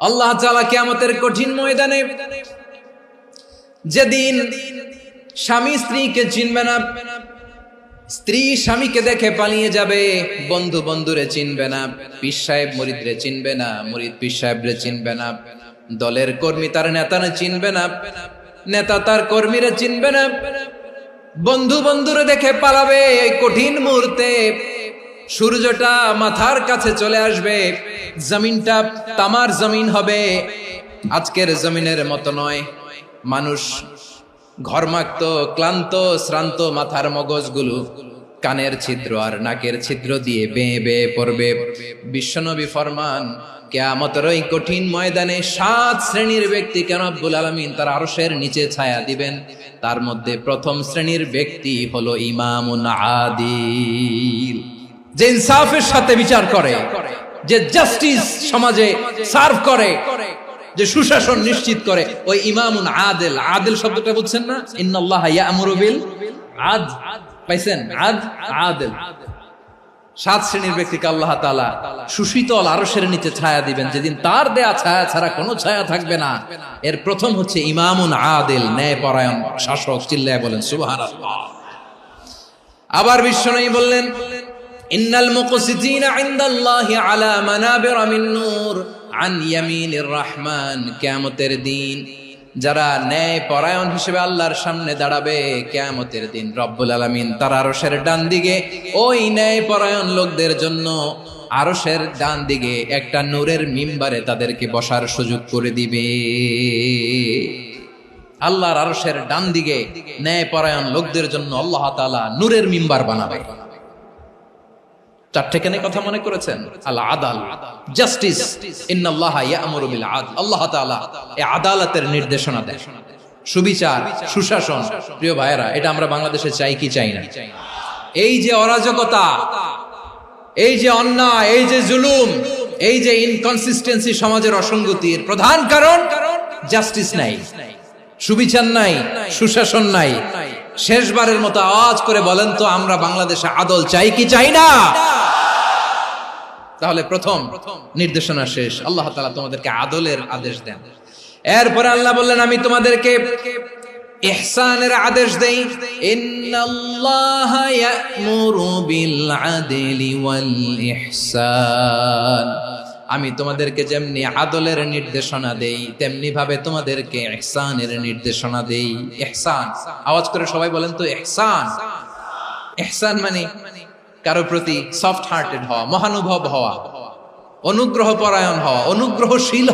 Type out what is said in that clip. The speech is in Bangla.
আল্লাহ তাআলা কিয়ামতের কঠিন ময়দানে যেদিন স্বামী স্ত্রীকে চিনবে না, স্ত্রী স্বামীকে দেখে পালিয়ে যাবে, বন্ধু বন্ধুরে চিনবে না, পীর সাহেব মুরিদরে চিনবে না, মুরিদ পীর সাহেবরে চিনবে না, দলের কর্মী তার নেতারে চিনবে না, নেতা তার কর্মীরে চিনবে না, বন্ধু বন্ধুরে দেখে পালাবে। এই কঠিন মুহূর্তে সূর্যটা মাথার কাছে চলে আসবে, জমিনটা তামার জমিন হবে, আজকের জমিনের মতো নয়। মানুষ ঘর্মাক্ত, ক্লান্ত, শ্রান্ত মাথার মগজগুলো কানের ছিদ্র আর নাকের ছিদ্র দিয়ে বেয়ে বেয়ে পড়বে। বিশ্বনবী ফরমান, কিয়ামতের ওই কঠিন ময়দানে 7 শ্রেণীর ব্যক্তিকে রব্বুল আলামিন তার আরশের নিচে ছায়া দিবেন। তার মধ্যে প্রথম শ্রেণীর ব্যক্তি হলো ইমামুন আদিল, যে ইনসাফের সাথে বিচার করে, যে জাস্টিস সমাজে সার্ভ করে, যে সুশাসন নিশ্চিত করে, ওই ইমামুন আদিল। আদিল শব্দটা বুঝছেন না? ইন্নাল্লাহা ইয়া'মুরু বিল আদল, পাইছেন? আদিল। 7 শ্রেণীর ব্যক্তিকে আল্লাহ তাআলা সুশীতল আরশের নিচে ছায়া দিবেন, যেদিন তার দেয়া ছায়া ছাড়া কোনো ছায়া থাকবে না। এর প্রথম হচ্ছে ইমামুন আদিল, ন্যায়পরায়ণ শাসক। চিল্লায় বলেন সুবহানাল্লাহ। আবার বিশ্বনবী বললেন, ইন্নাল মুকসিতিনা ইনদাল্লাহি আলা মানাবিরা মিন নূর আন ইয়ামিনির রহমান। কিয়ামতের দিন যারা ন্যায় পরায়ণ হিসেবে আল্লাহর সামনে দাঁড়াবে, কিয়ামতের দিন রব্বুল আলামিন তার আরশের ডান দিকে ওই ন্যায় পরায়ণ লোকদের জন্য আরশের ডান দিকে একটা নূরের মিম্বারে তাদেরকে বসার সুযোগ করে দিবে। আল্লাহর আরশের ডান দিকে ন্যায় পরায়ণ লোকদের জন্য আল্লাহ তাআলা নূরের মিম্বার বানাবে। 4টে কেন কথা মনে করেছেন? আল আদাল, জাস্টিস। ইন্নাল্লাহা ইয়া'মুরু বিল আদল। আল্লাহ তাআলা এই আদালতের নির্দেশনা দেন, সুবিচার, সুশাসন। প্রিয় ভাইয়েরা, এটা আমরা বাংলাদেশে চাই কি চাই না? এই যে অরাজকতা, এই যে অন্যায়, এই যে জুলুম, এই যে ইনকনসিস্টেন্সি সমাজের অসঙ্গতির প্রধান কারণ জাস্টিস নাই, সুবিচার নাই, সুশাসন নাই। শেষবারের মতো আওয়াজ করে বলেন তো, আমরা বাংলাদেশে আদল চাই কি চাই না? তাহলে প্রথম নির্দেশনা শেষ, আল্লাহ তাআলা তোমাদেরকে আদলের আদেশ দেন। এরপরে আল্লাহ বললেন, আমি তোমাদেরকে ইহসানের আদেশ দেই। ইন্নাল্লাহা ইয়া'মুরু বিল আদলি ওয়াল ইহসান। আমি তোমাদেরকে যেমনি আদলের নির্দেশনা দেই, তেমনি ভাবে তোমাদেরকে ইহসানের নির্দেশনা দেই। ইহসান, আওয়াজ করে সবাই বলেন তো ইহসান। ইহসান মানে কারো প্রতি সফট হার্টেড হওয়া, মহানুভব হওয়া, অনুগ্রহ পরায়ণ হওয়া, অনুগ্রহশীল